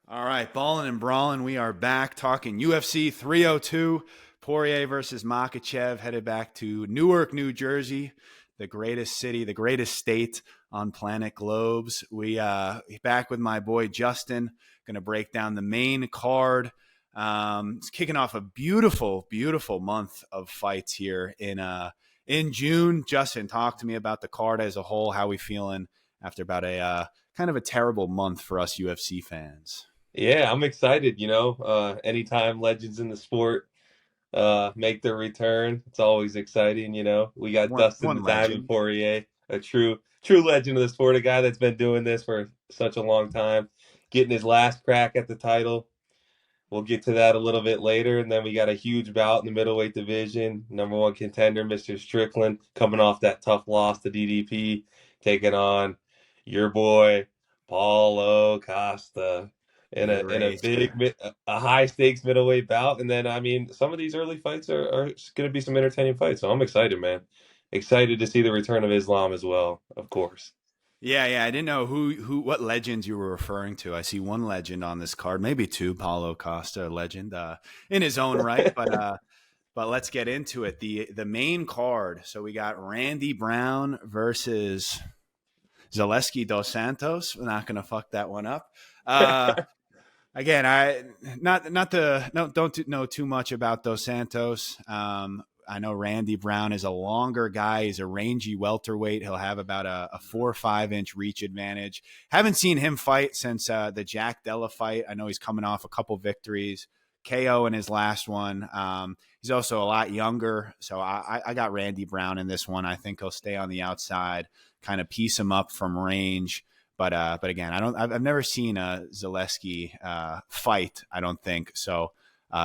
All right, Ballin and Brawlin, we are back talking UFC 302, Poirier versus Makhachev, headed back to Newark, New Jersey, the greatest city, the greatest state on planet globes. We back with my boy Justin, going to break down the main card. It's kicking off a beautiful, beautiful month of fights here in June. Justin, talk to me about the card as a whole. How we feeling after about a kind of a terrible month for us UFC fans? Yeah, I'm excited, anytime legends in the sport make their return, it's always exciting. We got Dustin One the Diamond legend. Poirier, a true legend of the sport, a guy that's been doing this for such a long time, getting his last crack at the title. We'll get to that a little bit later, and then we got a huge bout in the middleweight division. Number one contender, Mr. Strickland, coming off that tough loss to DDP, taking on your boy Paulo Costa in The a eraser. a high stakes middleweight bout. And then some of these early fights are going to be some entertaining fights. So I'm excited, man. Excited to see the return of Islam as well, of course. Yeah. I didn't know what legends you were referring to. I see one legend on this card, maybe two. Paulo Costa, a legend in his own right, but let's get into it. The main card. So we got Randy Brown versus Zeleski dos Santos. We're not going to fuck that one up. Again, I not the no don't know too much about Dos Santos. I know Randy Brown is a longer guy. He's a rangy welterweight. He'll have about a 4 or 5 inch reach advantage. Haven't seen him fight since the Jack Della fight. I know he's coming off a couple victories, KO in his last one. He's also a lot younger, so I got Randy Brown in this one. I think he'll stay on the outside, kind of piece him up from range. But again, I've never seen a Zaleski fight. I don't think so.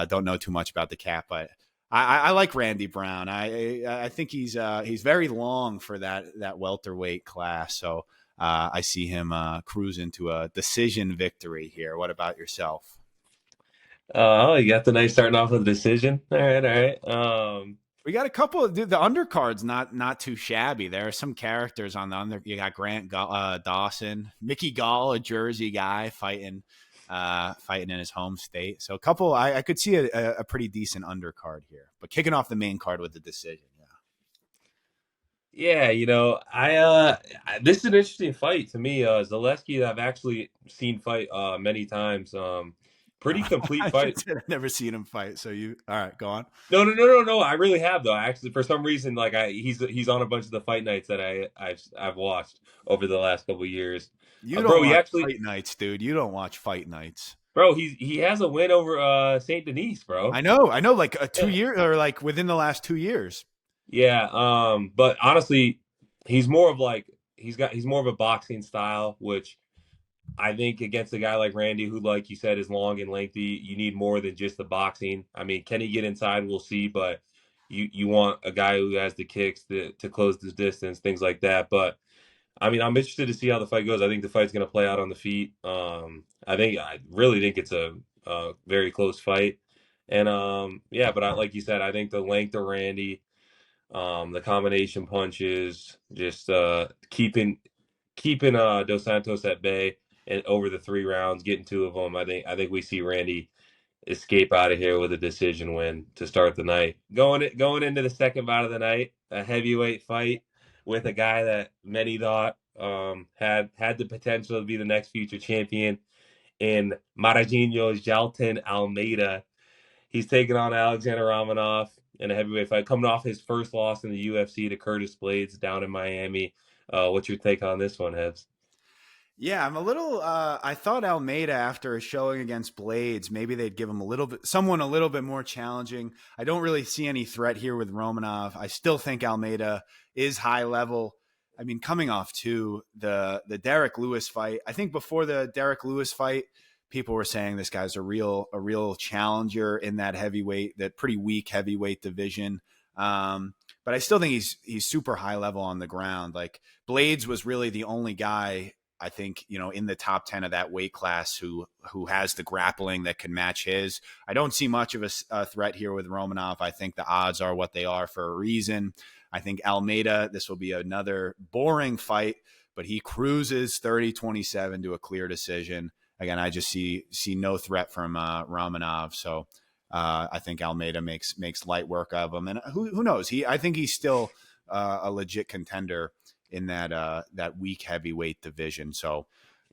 Don't know too much about the cat, but I like Randy Brown. I think he's very long for that welterweight class. So I see him cruise into a decision victory here. What about yourself? Oh, you got the night starting off with a decision. All right, all right. We got a couple of the undercard's not too shabby. There are some characters on the under. You got Dawson, Mickey Gall, a Jersey guy fighting in his home state. So a couple. I could see a pretty decent undercard here, but kicking off the main card with the decision. Yeah. Yeah, this is an interesting fight to me. Zaleski, I've actually seen fight many times. Pretty complete I fight. should say I've never seen him fight. So you all right? Go on. No. I really have though. Actually, for some reason, he's on a bunch of the fight nights that I've watched over the last couple of years. You don't Bro, he watch actually, fight nights, dude. You don't watch fight nights. bro, he has a win over Saint Denis, bro. I know. Like a Yeah. 2 year or like within the last 2 years. Yeah, but honestly, he's more of like he's more of a boxing style, which I think against a guy like Randy, who, like you said, is long and lengthy, you need more than just the boxing. I mean, can he get inside? We'll see, but you want a guy who has the kicks to close the distance, things like that. But I mean, I'm interested to see how the fight goes. I think the fight's going to play out on the feet. I really think it's a very close fight, and yeah, but like you said, I think the length of Randy, the combination punches, just keeping Dos Santos at bay and over the 3 rounds, getting two of them. I think we see Randy escape out of here with a decision win to start the night. Going into the second bout of the night, a heavyweight fight with a guy that many thought had the potential to be the next future champion in Marajinho's Jailton Almeida. He's taking on Alexander Romanov in a heavyweight fight, coming off his first loss in the UFC to Curtis Blades down in Miami. What's your take on this one, Hebs? Yeah, I'm a little. I thought Almeida, after showing against Blades, maybe they'd give him someone a little bit more challenging. I don't really see any threat here with Romanov. I still think Almeida is high level. I mean, coming off too the Derek Lewis fight. I think before the Derek Lewis fight, people were saying this guy's a real challenger in that heavyweight, that pretty weak heavyweight division. But I still think he's super high level on the ground. Like Blades was really the only guy I think, in the top 10 of that weight class who has the grappling that can match his. I don't see much of a threat here with Romanov. I think the odds are what they are for a reason. I think Almeida, this will be another boring fight, but he cruises 30-27 to a clear decision again, I just see no threat from Romanov. So I think Almeida makes light work of him, and who knows? I think he's still a legit contender in that weak heavyweight division. So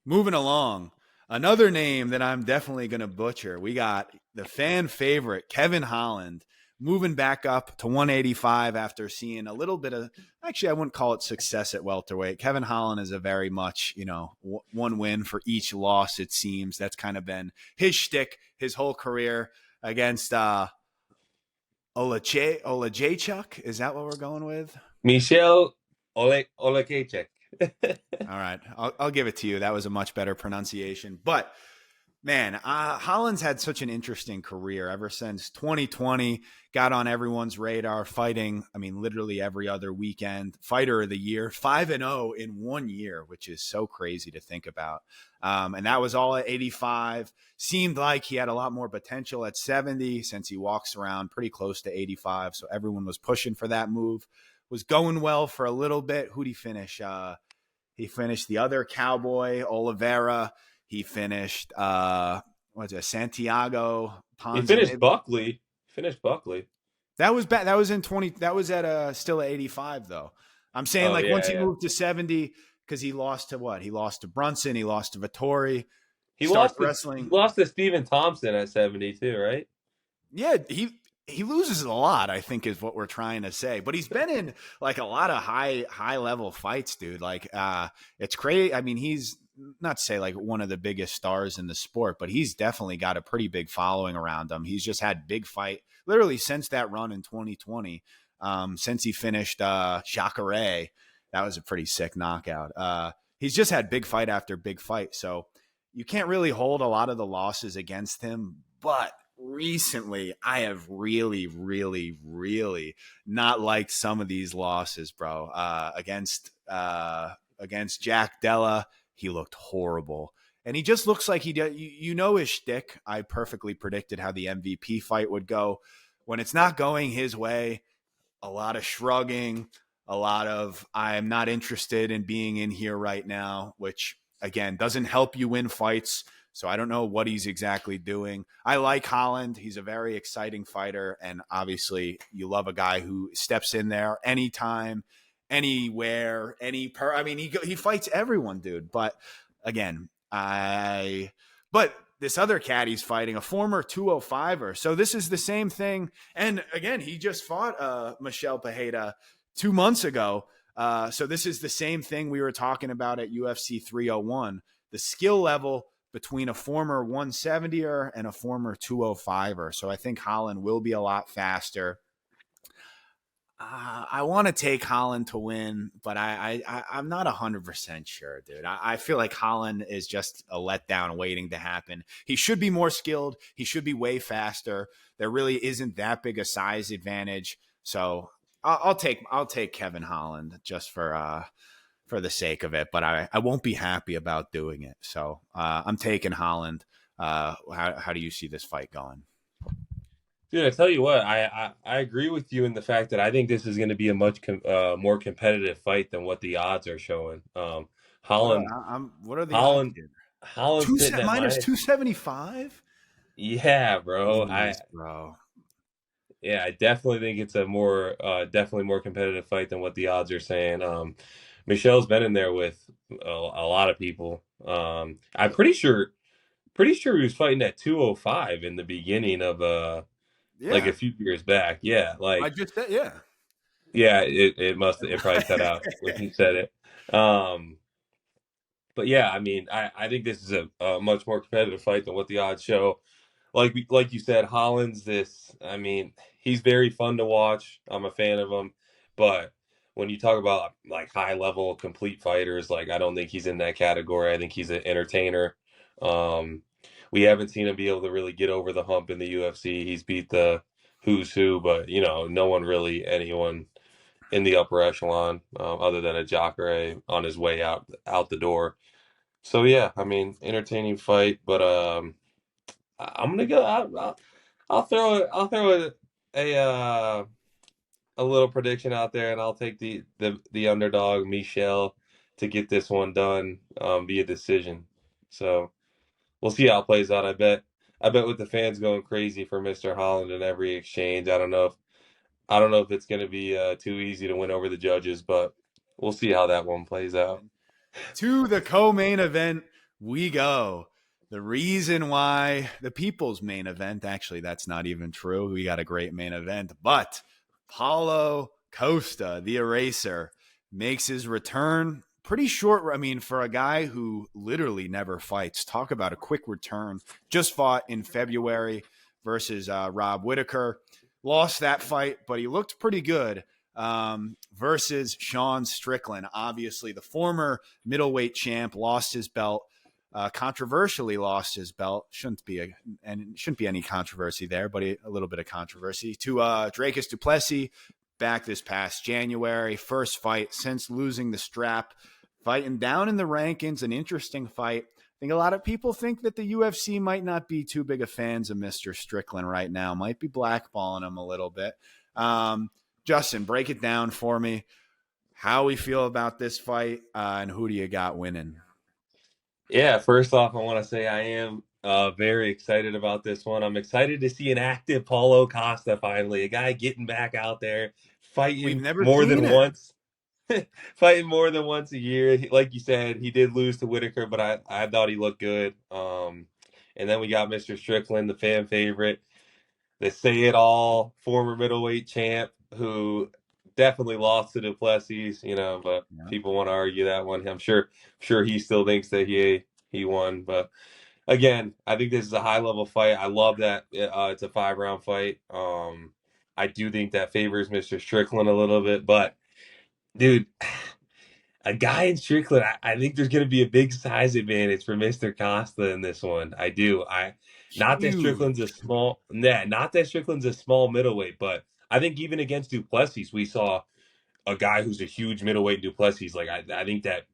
moving along, another name that I'm definitely going to butcher. We got the fan favorite Kevin Holland moving back up to 185 after seeing a little bit of, actually, I wouldn't call it success at welterweight. Kevin Holland is a very much, one win for each loss, it seems. That's kind of been his shtick his whole career against Oleksiejczuk. Is that what we're going with? Michal Oleksiejczuk. All right. I'll give it to you. That was a much better pronunciation. But man, Holland's had such an interesting career ever since 2020, got on everyone's radar, fighting, I mean, literally every other weekend. Fighter of the year, 5-0 in 1 year, which is so crazy to think about. And that was all at 85. Seemed like he had a lot more potential at 70 since he walks around pretty close to 85. So everyone was pushing for that move. Was going well for a little bit. Who'd he finish? He finished the other cowboy, Oliveira. He finished Santiago Ponce. He finished Buckley. That was bad. That was in 20. That was at still at 85 though. I'm saying once he moved to 70, because he lost to what? He lost to Brunson. He lost to Vittori. He lost to Stephen Thompson at 72, right? Yeah, he loses a lot, I think, is what we're trying to say. But he's been in like a lot of high level fights, dude. Like it's crazy. I mean, he's not to say like one of the biggest stars in the sport, but he's definitely got a pretty big following around him. He's just had big fight literally since that run in 2020. Since he finished Jacare, that was a pretty sick knockout. He's just had big fight after big fight. So you can't really hold a lot of the losses against him, but recently I have really, really, really not liked some of these losses, bro. Against Jack Della, he looked horrible. And he just looks like he did. His shtick. I perfectly predicted how the MVP fight would go. When it's not going his way, a lot of shrugging, a lot of I'm not interested in being in here right now, which, again, doesn't help you win fights. So I don't know what he's exactly doing. I like Holland. He's a very exciting fighter. And obviously you love a guy who steps in there anytime, anywhere, I mean, he fights everyone, dude. But again, but this other cat he's fighting, a former 205er. So this is the same thing. And again, he just fought Michal Pereira 2 months ago. So this is the same thing we were talking about at UFC 301. The skill level between a former 170er and a former 205er. So I think Holland will be a lot faster. I want to take Holland to win, but I'm not 100% sure, dude. I feel like Holland is just a letdown waiting to happen. He should be more skilled. He should be way faster. There really isn't that big a size advantage. So I'll take Kevin Holland just for the sake of it, but I won't be happy about doing it. So I'm taking Holland. How do you see this fight going? Dude, I tell you what, I agree with you in the fact that I think this is going to be a much more competitive fight than what the odds are showing. Holland, what are the Holland, odds? Holland's sitting at minus 275. Yeah, bro. Bro. Yeah, I definitely think it's a definitely more competitive fight than what the odds are saying. Michel's been in there with a lot of people. I'm pretty sure he was fighting at 205 in the beginning of like a few years back. Yeah, like I just said, yeah. Yeah, it probably cut out when he said it. But yeah, I mean, I think this is a much more competitive fight than what the odds show. Like you said, Holland's I mean, he's very fun to watch. I'm a fan of him. But when you talk about like high level complete fighters, like I don't think he's in that category. I think he's an entertainer. We haven't seen him be able to really get over the hump in the UFC. He's beat the who's who, but anyone in the upper echelon, other than a Jacare on his way out the door. So yeah, I mean, entertaining fight, but I'm gonna go. I'll throw a little prediction out there, and I'll take the underdog Michel to get this one done via decision. So we'll see how it plays out. I bet with the fans going crazy for Mr. Holland in every exchange. I don't know if it's going to be too easy to win over the judges, but we'll see how that one plays out. To the co-main event we go. The reason why the people's main event, actually, that's not even true. We got a great main event, but Paulo Costa, the eraser, makes his return pretty short. I mean, for a guy who literally never fights, talk about a quick return. Just fought in February versus Rob Whittaker. Lost that fight, but he looked pretty good. Versus Sean Strickland. Obviously, the former middleweight champ lost his belt, controversially lost his belt. Shouldn't be any controversy there, but a little bit of controversy to Dricus du Plessis back this past January. First fight since losing the strap, fighting down in the rankings. An interesting fight. I think a lot of people think that the UFC might not be too big of fans of Mr. Strickland right now. Might be blackballing him a little bit. Justin, break it down for me. How we feel about this fight, and who do you got winning? Yeah, first off, I want to say I am very excited about this one. I'm excited to see an active Paulo Costa finally, a guy getting back out there, We've fighting never more seen than it. once, fighting more than once a year. Like you said, he did lose to Whittaker, but I thought he looked good. And then we got Mr. Strickland, the fan favorite, the say it all former middleweight champ who definitely lost to Duplessis, but Yeah. people want to argue that one. I'm sure he still thinks that he won, but again, I think this is a high level fight. I love that it's a 5-round fight. I do think that favors Mr. Strickland a little bit, but dude, a guy in Strickland, I think there's going to be a big size advantage for Mr. Costa in this one. I do. Not that Strickland's a Huge. small, nah, not that Strickland's a small middleweight, but I think even against Duplessis, we saw a guy who's a huge middleweight Duplessis. Like I think that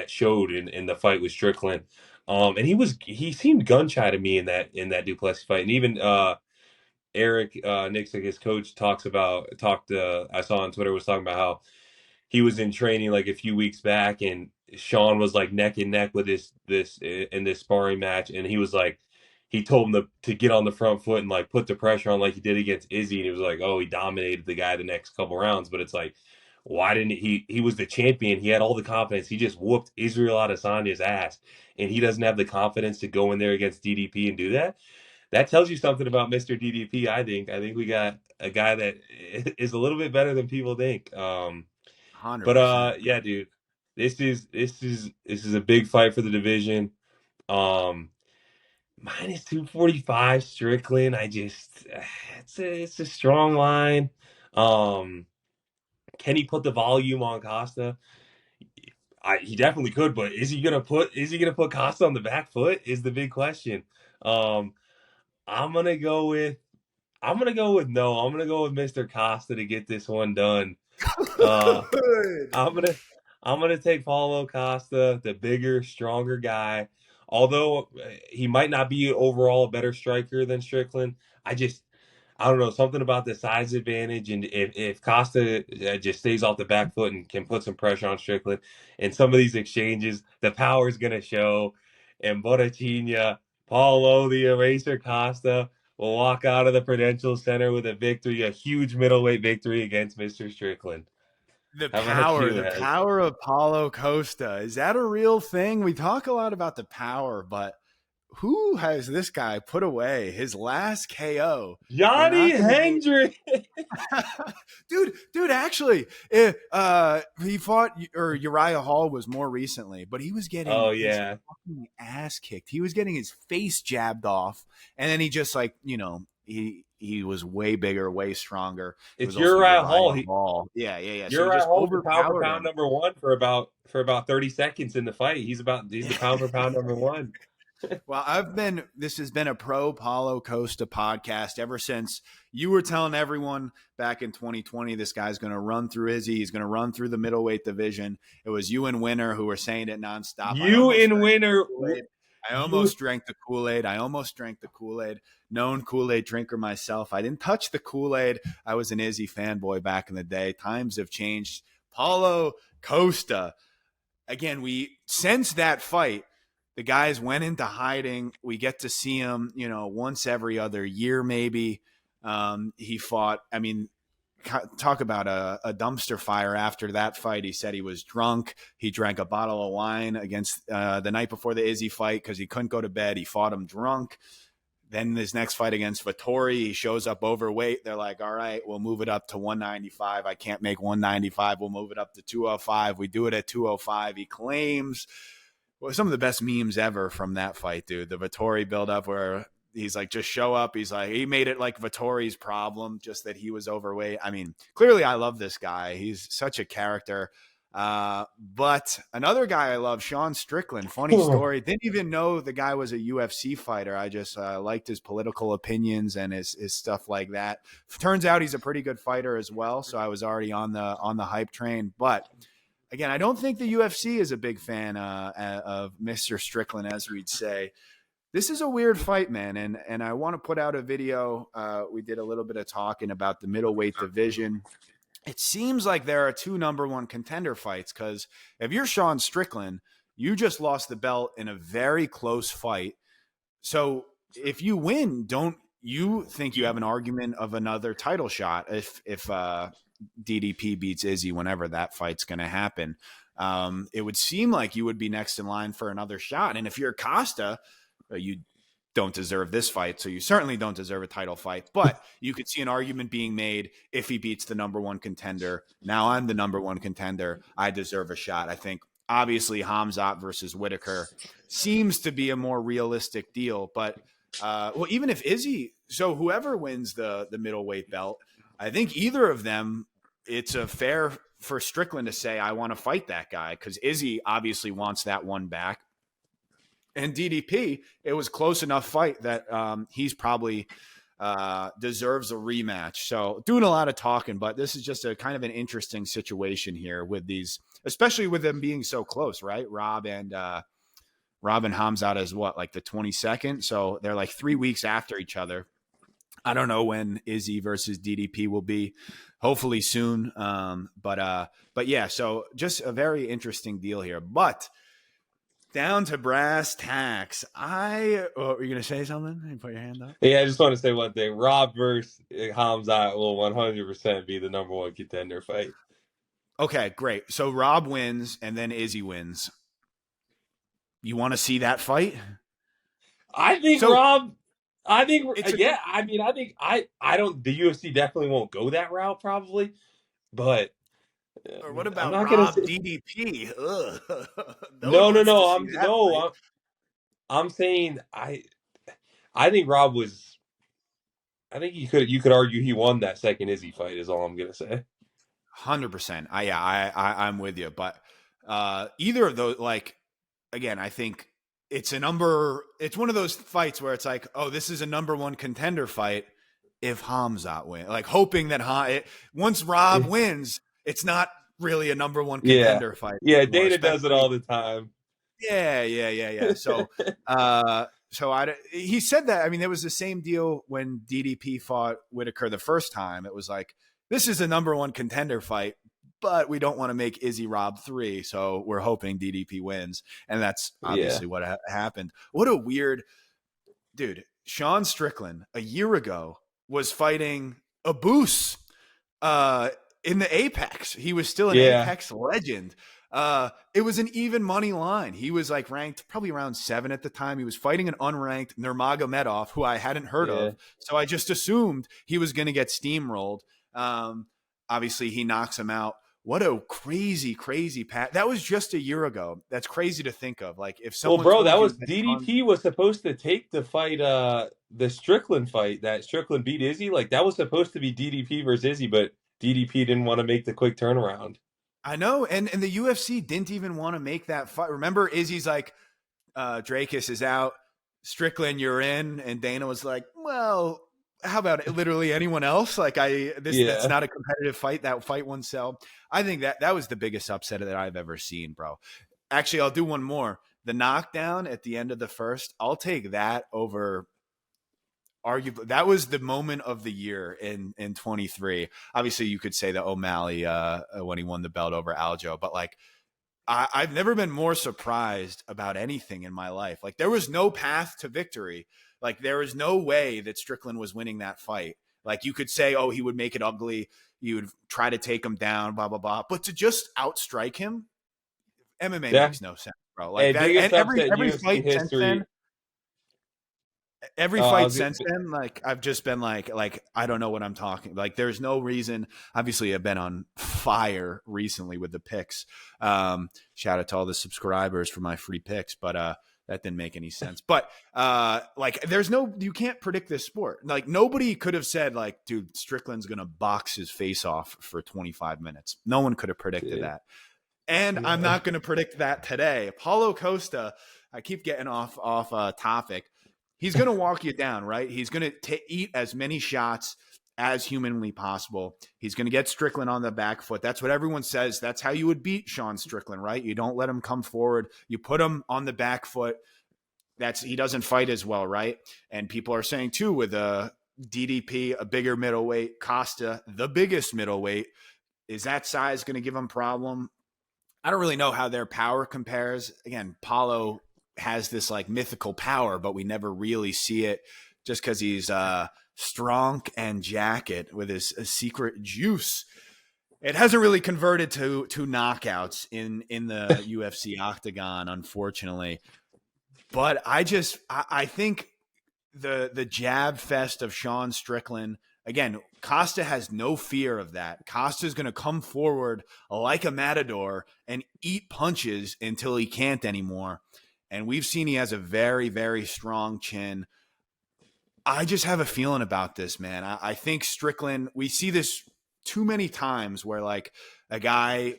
showed in the fight with Strickland. And he seemed gun shy to me in that Duplessis fight, and even Eric Nixick, his coach, I saw on Twitter was talking about how he was in training like a few weeks back, and Sean was like neck and neck with this in this sparring match, and he was like, he told him to get on the front foot and like put the pressure on like he did against Izzy, and he was like, oh, he dominated the guy the next couple rounds, but it's like, why didn't he was the champion, he had all the confidence, he just whooped Israel Adesanya's ass, and he doesn't have the confidence to go in there against DDP and do that. That tells you something about Mr. DDP. I think we got a guy that is a little bit better than people think. But 100%. yeah, dude, this is a big fight for the division. Um, minus 245 Strickland. It's a strong line. Um, can he put the volume on Costa? He definitely could, but is he gonna put Costa on the back foot? Is the big question. Um, I'm gonna go with no. I'm gonna go with Mr. Costa to get this one done. Uh, Good. I'm gonna I'm gonna take Paulo Costa, the bigger, stronger guy. Although he might not be overall a better striker than Strickland, I don't know, something about the size advantage, and if Costa just stays off the back foot and can put some pressure on Strickland in some of these exchanges, the power is gonna show. And Borrachinha, Paulo the Eraser Costa will walk out of the Prudential Center with a victory, a huge middleweight victory against Mr. Strickland. The How about power, you, the Hez? power of Paulo Costa. Is that a real thing? We talk a lot about the power, but who has this guy put away? His last KO. We're Johnny not going to do Hendrick. dude, actually, he fought, or Uriah Hall was more recently, but he was getting Oh his yeah, fucking ass kicked. He was getting his face jabbed off, and then he just like, he was way bigger, way stronger. It it's was also Uriah Hall. Uriah Hall. Yeah. So he Uriah just Hall's the pound for overpowered pound him. number one for about 30 seconds in the fight. He's the pound for pound number one. Well, this has been a pro Paulo Costa podcast ever since you were telling everyone back in 2020, this guy's going to run through Izzy. He's going to run through the middleweight division. It was you and Winner who were saying it nonstop. You in winner. I You almost drank the Kool-Aid. Known Kool-Aid drinker myself. I didn't touch the Kool-Aid. I was an Izzy fanboy back in the day. Times have changed. Paulo Costa. Again, since that fight, The guys went into hiding. We get to see him, once every other year, maybe. He fought, I mean, talk about a dumpster fire after that fight. He said he was drunk. He drank a bottle of wine against the night before the Izzy fight because he couldn't go to bed. He fought him drunk. Then his next fight against Vettori, he shows up overweight. They're like, all right, we'll move it up to 195. I can't make 195. We'll move it up to 205. We do it at 205. He claims some of the best memes ever from that fight, dude. The Vettori buildup where he's like, just show up. He's like, he made it like Vittori's problem, just that he was overweight. I mean, clearly I love this guy. He's such a character. But another guy I love, Sean Strickland, funny story. Didn't even know the guy was a UFC fighter. I just liked his political opinions and his stuff like that. Turns out he's a pretty good fighter as well. So I was already on the hype train. But again, I don't think the UFC is a big fan of Mr. Strickland, as we'd say. This is a weird fight, man, and I want to put out a video. We did a little bit of talking about the middleweight division. It seems like there are two number one contender fights because if you're Sean Strickland, you just lost the belt in a very close fight. So if you win, don't you think you have an argument of another title shot if DDP beats Izzy whenever that fight's going to happen? It would seem like you would be next in line for another shot. And if you're Costa, you don't deserve this fight, so you certainly don't deserve a title fight. But you could see an argument being made if he beats the number one contender. Now I'm the number one contender. I deserve a shot. I think obviously Khamzat versus Whitaker seems to be a more realistic deal. But well, even if Izzy, so whoever wins the middleweight belt, I think either of them, it's a fair for Strickland to say, I want to fight that guy because Izzy obviously wants that one back. And DDP, it was close enough fight that he's probably deserves a rematch. So doing a lot of talking, but this is just a kind of an interesting situation here with these, especially with them being so close, right? Rob and Khamzat is what, like the 22nd? So they're like 3 weeks after each other. I don't know when Izzy versus DDP will be. Hopefully soon. But yeah, so just a very interesting deal here. But down to brass tacks. Were you going to say something? You put your hand up? Yeah, I just want to say one thing. Rob versus Khamzat will 100% be the number one contender fight. Okay, great. So Rob wins and then Izzy wins. You want to see that fight? I think So, Rob. I think yeah. I mean, I don't. The UFC definitely won't go that route, probably. But or what about Rob DDP? No. I'm saying I think Rob was. I think you could argue he won that second Izzy fight. Is all I'm gonna say. 100%. I'm with you. But either of those, like, again, I think it's one of those fights where it's like, oh, this is a number one contender fight if Khamzat wins. Like hoping that once Rob wins, it's not really a number one contender fight. Yeah, anymore, Dana does it all the time. Yeah. So, he said that. I mean, it was the same deal when DDP fought Whitaker the first time. It was like, this is a number one contender fight, but we don't want to make Izzy Rob 3, so we're hoping DDP wins, and that's obviously what happened. What a weird dude. Sean Strickland a year ago was fighting Abus in the Apex. He was still an Apex legend. It was an even money line. He was like ranked probably around 7 at the time. He was fighting an unranked Nurmagomedov, who I hadn't heard of. So I just assumed he was going to get steamrolled. Obviously he knocks him out. What a crazy pat. That was just a year ago. That's crazy to think of. Like if someone, well, bro, that was DDP was supposed to take the fight, the Strickland fight that Strickland beat Izzy. Like that was supposed to be DDP versus Izzy, but DDP didn't want to make the quick turnaround. I know, and the UFC didn't even want to make that fight. Remember, Izzy's like, Drakus is out, Strickland, you're in, and Dana was like, well, how about literally anyone else? Like that's not a competitive fight. That fight won't sell. I think that was the biggest upset that I've ever seen, bro. Actually, I'll do one more. The knockdown at the end of the first, I'll take that over. Arguably, that was the moment of the year in 23. Obviously, you could say that O'Malley when he won the belt over Aljo, but like I've never been more surprised about anything in my life. Like there was no path to victory. Like there was no way that Strickland was winning that fight. Like you could say, oh, he would make it ugly. You would try to take him down, blah, blah, blah. But to just outstrike him, MMA Yeah. makes no sense, bro. Like Hey, that, biggest and upset in every UFC fight since then, history. every I fight was since then, like I've just been like I don't know what I'm talking. Like there's no reason. Obviously, I've been on fire recently with the picks. Shout out to all the subscribers for my free picks, but that didn't make any sense. But like there's no, you can't predict this sport. Like nobody could have said like, dude, Strickland's gonna box his face off for 25 minutes. No one could have predicted yeah. that. And I'm not going to predict that today. Paulo Costa, I keep getting off topic. He's going to walk you down, right? He's going to eat as many shots as humanly possible. He's going to get Strickland on the back foot. That's what everyone says. That's how you would beat Sean Strickland, right? You don't let him come forward. You put him on the back foot. He doesn't fight as well, right? And people are saying too with DDP, a bigger middleweight, Costa, the biggest middleweight, is that size going to give him problem? I don't really know how their power compares. Again, Paulo has this like mythical power, but we never really see it just because he's strong and jacket with his secret juice. It hasn't really converted to knockouts in the UFC octagon, unfortunately. But I think the jab fest of Sean Strickland, again, Costa has no fear of that. Costa's going to come forward like a matador and eat punches until he can't anymore. And we've seen he has a very, very strong chin. I just have a feeling about this, man. I think Strickland, we see this too many times where like a guy,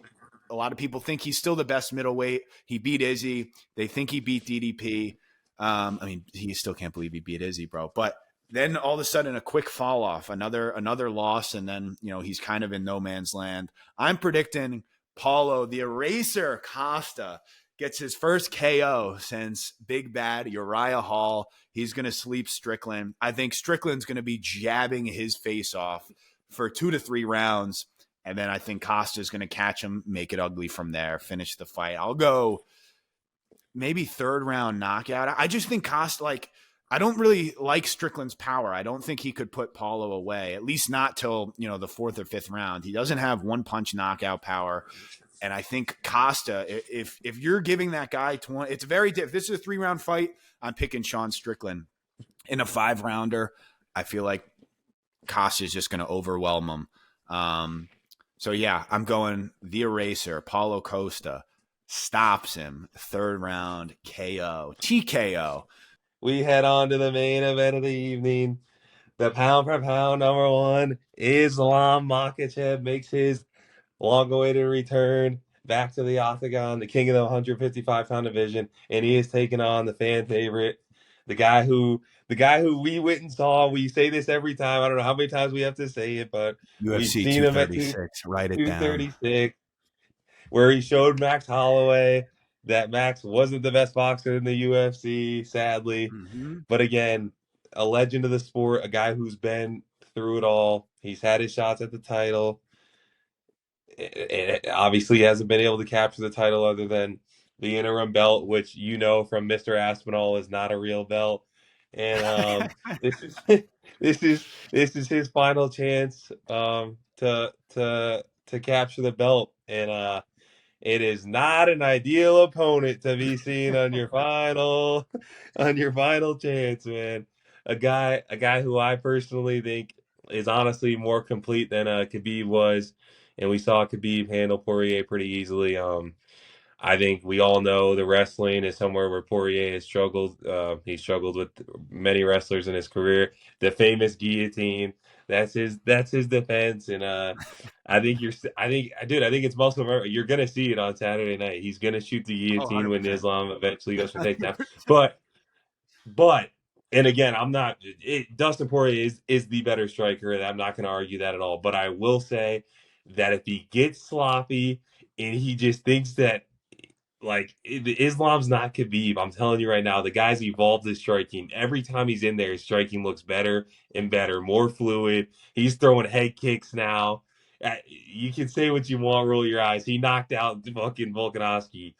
a lot of people think he's still the best middleweight. He beat Izzy. They think he beat DDP. I mean, he still can't believe he beat Izzy, bro. But then all of a sudden a quick fall off, another loss, and then he's kind of in no man's land. I'm predicting Paulo, the Eraser Costa, gets his first KO since Big Bad Uriah Hall. He's going to sleep Strickland. I think Strickland's going to be jabbing his face off for 2 to 3 rounds, and then I think Costa's going to catch him, make it ugly from there, finish the fight. I'll go maybe 3rd round knockout. I just think Costa, like, I don't really like Strickland's power. I don't think he could put Paulo away, at least not till, the 4th or 5th round. He doesn't have one punch knockout power. And I think Costa, if you're giving that guy 20, it's very if this is a 3-round fight, I'm picking Sean Strickland. In a 5-rounder, I feel like Costa is just going to overwhelm him. So yeah, I'm going the Eraser, Paulo Costa, stops him, 3rd round KO, TKO. We head on to the main event of the evening. The pound for pound number 1, Islam Makhachev makes his long-awaited return back to the octagon, the king of the 155-pound division, and he is taking on the fan favorite, the guy who we went and saw. We say this every time. I don't know how many times we have to say it, but we've UFC seen him at 236. Write it down. 236, where he showed Max Holloway that Max wasn't the best boxer in the UFC, sadly. Mm-hmm. But again, a legend of the sport, a guy who's been through it all. He's had his shots at the title. It obviously hasn't been able to capture the title other than the interim belt, which from Mr. Aspinall is not a real belt. And this is his final chance to capture the belt. And it is not an ideal opponent to be seen on your final chance, man. A guy who I personally think is honestly more complete than Khabib was, and we saw Khabib handle Poirier pretty easily. I think we all know the wrestling is somewhere where Poirier has struggled. He struggled with many wrestlers in his career. The famous guillotine, that's his defense. And I think it's muscle memory. You're gonna see it on Saturday night. He's gonna shoot the guillotine when 100%. Islam eventually goes for takedown. But and again, Dustin Poirier is the better striker, and I'm not gonna argue that at all. But I will say that if he gets sloppy and he just thinks that, like, Islam's not Khabib. I'm telling you right now, the guy's evolved his striking. Every time he's in there, his striking looks better and better, more fluid. He's throwing head kicks now. You can say what you want, roll your eyes. He knocked out fucking Volkanovski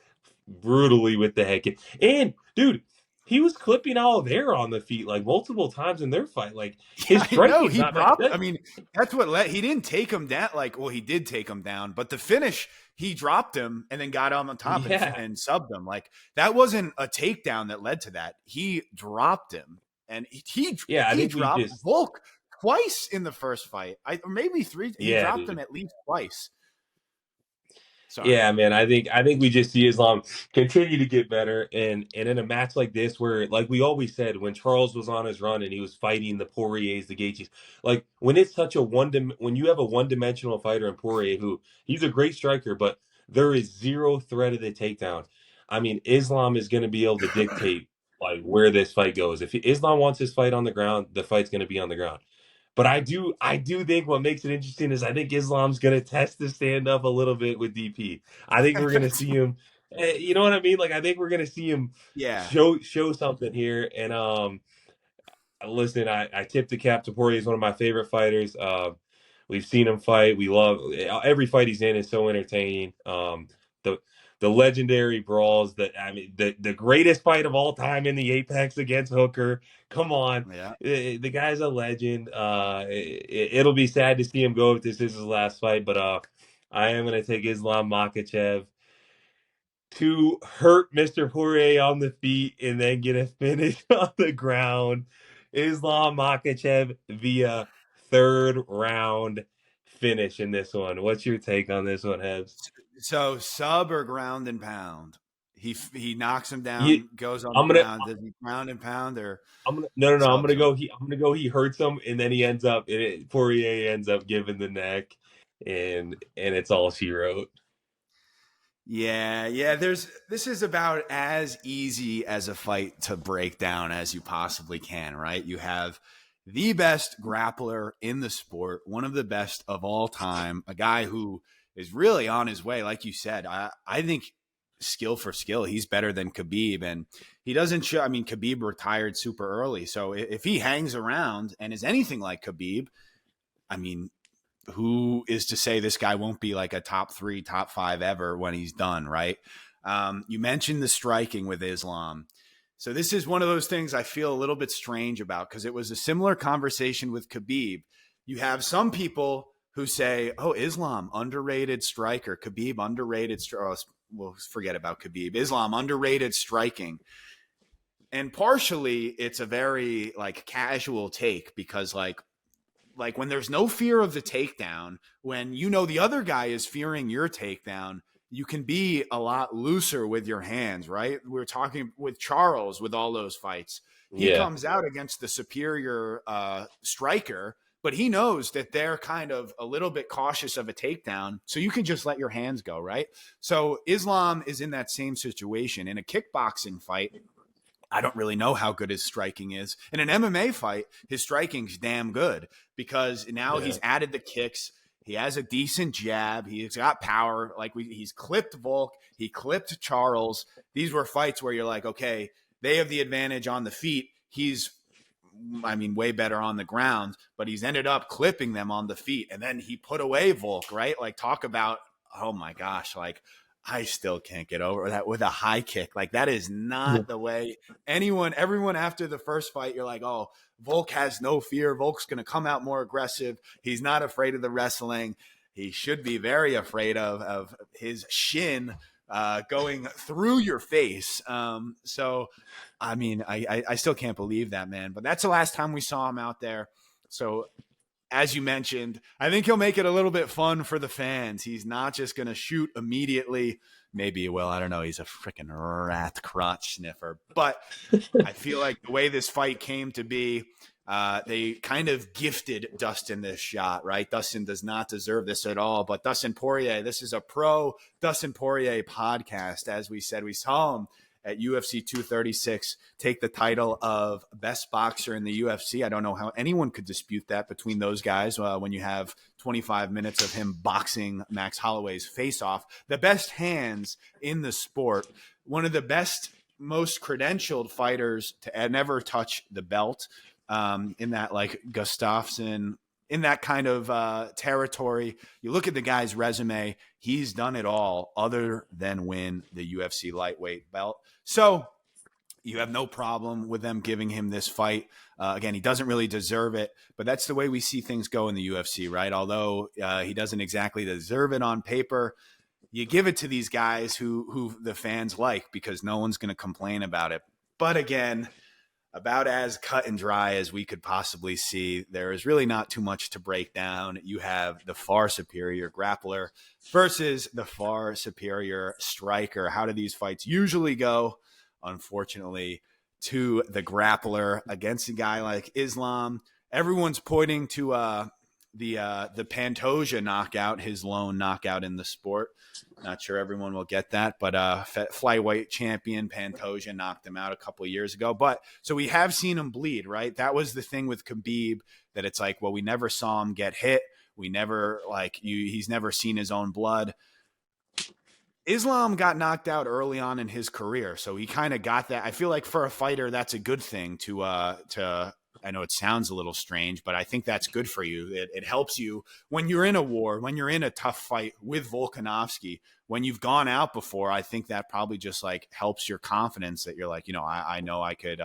brutally with the head kick. And dude, he was clipping Oliveira on the feet like multiple times in their fight. Like his Yeah, I know. striking's He not bad. dropped. I mean, that's what he didn't take him down. Like, well, he did take him down, but the finish, he dropped him and then got him on top and subbed him. Like, that wasn't a takedown that led to that. He dropped him, and he I think dropped Volk twice in the first fight. Or maybe three. He dropped him at least twice. Sorry. Yeah, man. I think we just see Islam continue to get better, and in a match like this, where like we always said, when Charles was on his run and he was fighting the Poiriers, the Gaethjes, like when it's such a when you have a one-dimensional fighter in Poirier, who he's a great striker, but there is zero threat of the takedown. I mean, Islam is going to be able to dictate like where this fight goes. If Islam wants his fight on the ground, the fight's going to be on the ground. But I do think what makes it interesting is I think Islam's going to test the stand up a little bit with DP. I think we're going to see him. You know what I mean? Like I think we're going to see him show something here. And listen, I tip the cap to Poirier. He's one of my favorite fighters. We've seen him fight. We love every fight he's in is so entertaining. The legendary brawls the greatest fight of all time in the Apex against Hooker. Come on. Yeah. The guy's a legend. It'll be sad to see him go if this is his last fight, but I am going to take Islam Makhachev to hurt Mr. Poirier on the feet and then get a finish on the ground. Islam Makhachev via third round finish in this one. What's your take on this one, Hebs? So sub or ground and pound? He knocks him down, goes on the ground. Does he ground and pound or? No. I'm gonna go. He hurts him, and then he ends up. Poirier ends up giving the neck, and it's all she wrote. Yeah. This is about as easy as a fight to break down as you possibly can, right? You have the best grappler in the sport, one of the best of all time, a guy who is really on his way. Like you said, I think skill for skill, he's better than Khabib, and he doesn't show. I mean, Khabib retired super early, so if he hangs around and is anything like Khabib, I mean, who is to say this guy won't be like a top 3, top 5 ever when he's done, right? You mentioned the striking with Islam. So this is one of those things I feel a little bit strange about because it was a similar conversation with Khabib. You have some people who say, oh, Islam, underrated striker. Khabib, underrated striker. We'll forget about Khabib. Islam, underrated striking. And partially, it's a very like casual take because like when there's no fear of the takedown, when you know the other guy is fearing your takedown, you can be a lot looser with your hands, right? We're talking with Charles with all those fights. He comes out against the superior striker, but he knows that they're kind of a little bit cautious of a takedown. So you can just let your hands go, right? So Islam is in that same situation. In a kickboxing fight, I don't really know how good his striking is. In an MMA fight, his striking's damn good because now he's added the kicks. He has a decent jab. He's got power. Like he's clipped Volk. He clipped Charles. These were fights where you're like, okay, they have the advantage on the feet. He's, I mean, way better on the ground, but he's ended up clipping them on the feet. And then he put away Volk, right? Like talk about, oh my gosh, like I still can't get over that with a high kick. Like that is not the way everyone after the first fight, you're like, oh, Volk has no fear. Volk's going to come out more aggressive. He's not afraid of the wrestling. He should be very afraid of his shin going through your face. So, I mean, I still can't believe that, man. But that's the last time we saw him out there. So, as you mentioned, I think he'll make it a little bit fun for the fans. He's not just going to shoot immediately. Maybe he will. I don't know. He's a freaking rat crotch sniffer. But I feel like the way this fight came to be, they kind of gifted Dustin this shot, right? Dustin does not deserve this at all. But Dustin Poirier, this is a pro Dustin Poirier podcast. As we said, we saw him at UFC 236 take the title of best boxer in the UFC. I don't know how anyone could dispute that between those guys when you have 25 minutes of him boxing Max Holloway's face off. The best hands in the sport. One of the best, most credentialed fighters to never touch the belt in that like Gustafsson in that kind of territory. You look at the guy's resume, he's done it all other than win the UFC lightweight belt. So you have no problem with them giving him this fight. Again, he doesn't really deserve it, but that's the way we see things go in the UFC, right? Although he doesn't exactly deserve it on paper, you give it to these guys who the fans like because no one's going to complain about it. But again, about as cut and dry as we could possibly see. There is really not too much to break down. You have the far superior grappler versus the far superior striker. How do these fights usually go? Unfortunately, to the grappler against a guy like Islam. Everyone's pointing to the Pantoja knockout, his lone knockout in the sport. Not sure everyone will get that, but flyweight champion Pantoja knocked him out a couple of years ago. But so we have seen him bleed, right? That was the thing with Khabib, that it's like, well, we never saw him get hit. We never he's never seen his own blood. Islam got knocked out early on in his career, so he kind of got that. I feel like for a fighter, that's a good thing to I know it sounds a little strange, but I think that's good for you. It helps you when you're in a war, when you're in a tough fight with Volkanovski, when you've gone out before. I think that probably just like helps your confidence that you're like, I know I could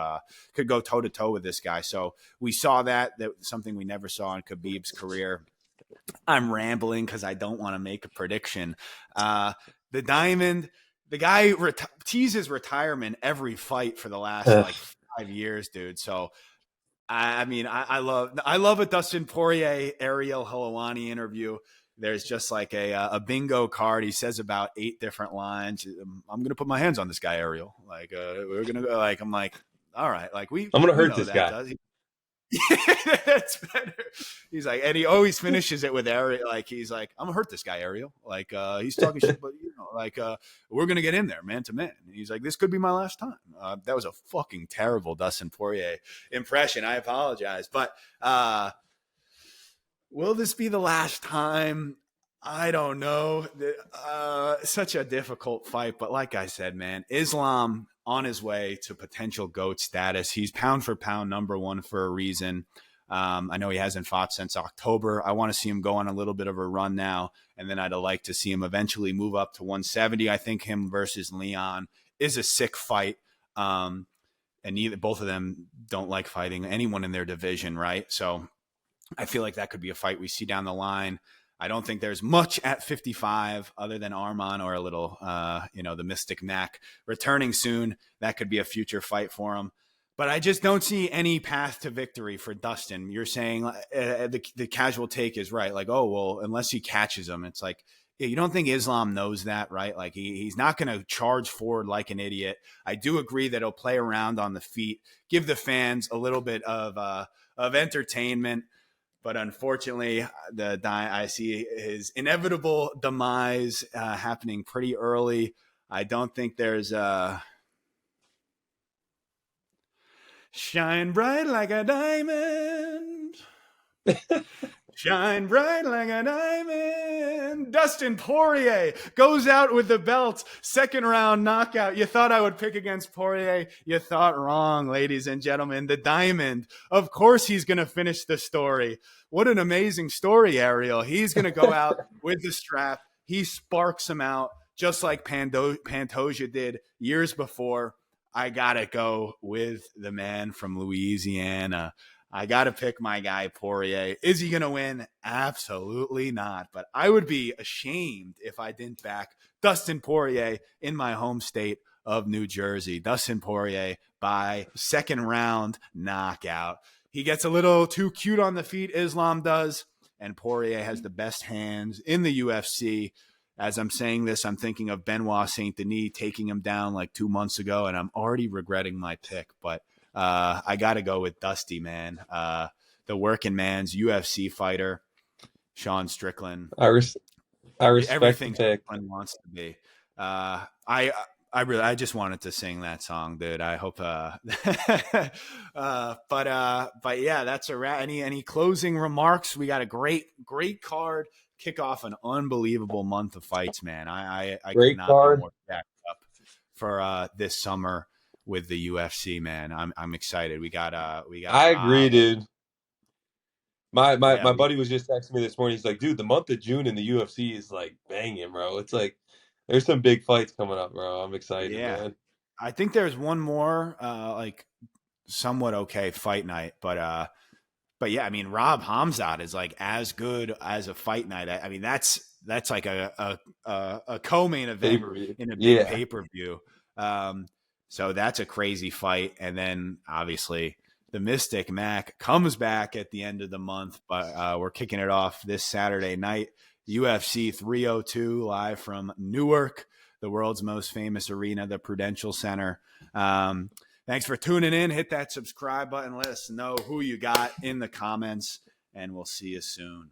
go toe to toe with this guy. So we saw that something we never saw in Khabib's career. I'm rambling because I don't want to make a prediction. The Diamond, the guy teases retirement every fight for the last 5 years, dude. So I mean, I love a Dustin Poirier, Ariel Helwani interview. There's just like a bingo card. He says about 8 different lines. I'm gonna put my hands on this guy, Ariel. Like we're gonna go. Like I'm like, all right. Like I'm gonna hurt this guy. Yeah, that's better. He's like, and he always finishes it with Ariel. Like he's like, I'm gonna hurt this guy, Ariel. Like he's talking shit, but we're gonna get in there, man to man. And he's like, this could be my last time. That was a fucking terrible Dustin Poirier impression. I apologize, but will this be the last time? I don't know. Such a difficult fight, but like I said, man, Islam on his way to potential GOAT status. He's pound for pound #1 for a reason. I know he hasn't fought since October. I want to see him go on a little bit of a run now, and then I'd like to see him eventually move up to 170. I think him versus Leon is a sick fight. And both of them don't like fighting anyone in their division, right? So I feel like that could be a fight we see down the line. I don't think there's much at 55 other than Arman or a little, the Mystic Mac returning soon. That could be a future fight for him. But I just don't see any path to victory for Dustin. You're saying the casual take is right. Like, oh, well, unless he catches him. It's like, yeah, you don't think Islam knows that, right? Like he's not going to charge forward like an idiot. I do agree that he'll play around on the feet, give the fans a little bit of entertainment. But unfortunately, I see his inevitable demise happening pretty early. I don't think there's shine bright like a diamond. Shine bright like a diamond. Dustin Poirier goes out with the belt. 2nd round knockout. You thought I would pick against Poirier. You thought wrong, ladies and gentlemen. The Diamond. Of course he's going to finish the story. What an amazing story, Ariel. He's going to go out with the strap. He sparks him out just like Pantoja did years before. I got to go with the man from Louisiana. I got to pick my guy, Poirier. Is he going to win? Absolutely not. But I would be ashamed if I didn't back Dustin Poirier in my home state of New Jersey. Dustin Poirier by 2nd round knockout. He gets a little too cute on the feet, Islam does, and Poirier has the best hands in the UFC. As I'm saying this, I'm thinking of Benoit Saint Denis taking him down like 2 months ago, and I'm already regretting my pick. But I got to go with Dusty, man. The working man's UFC fighter, Sean Strickland. I respect everything the pick. Strickland wants to be. I just wanted to sing that song, dude. I hope. But yeah, that's a wrap. Any closing remarks? We got a great card. Kick off an unbelievable month of fights, man. I Great cannot card. be more jacked up for this summer with the UFC, man. I'm excited. We got. I agree, dude. My Yeah, my buddy was just texting me this morning. He's like, dude, the month of June in the UFC is like banging, bro. It's like there's some big fights coming up, bro. I'm excited, yeah. man. I think there's one more like somewhat okay fight night, but yeah, I mean Rob Hamzat is like as good as a fight night. I mean that's like a co-main event Pay-per-view. in a big Yeah. pay-per-view. So that's a crazy fight, and then obviously the Mystic Mac comes back at the end of the month, but we're kicking it off this Saturday night. UFC 302 live from Newark, the world's most famous arena, the Prudential Center. Thanks for tuning in. Hit that subscribe button. Let us know who you got in the comments, and we'll see you soon.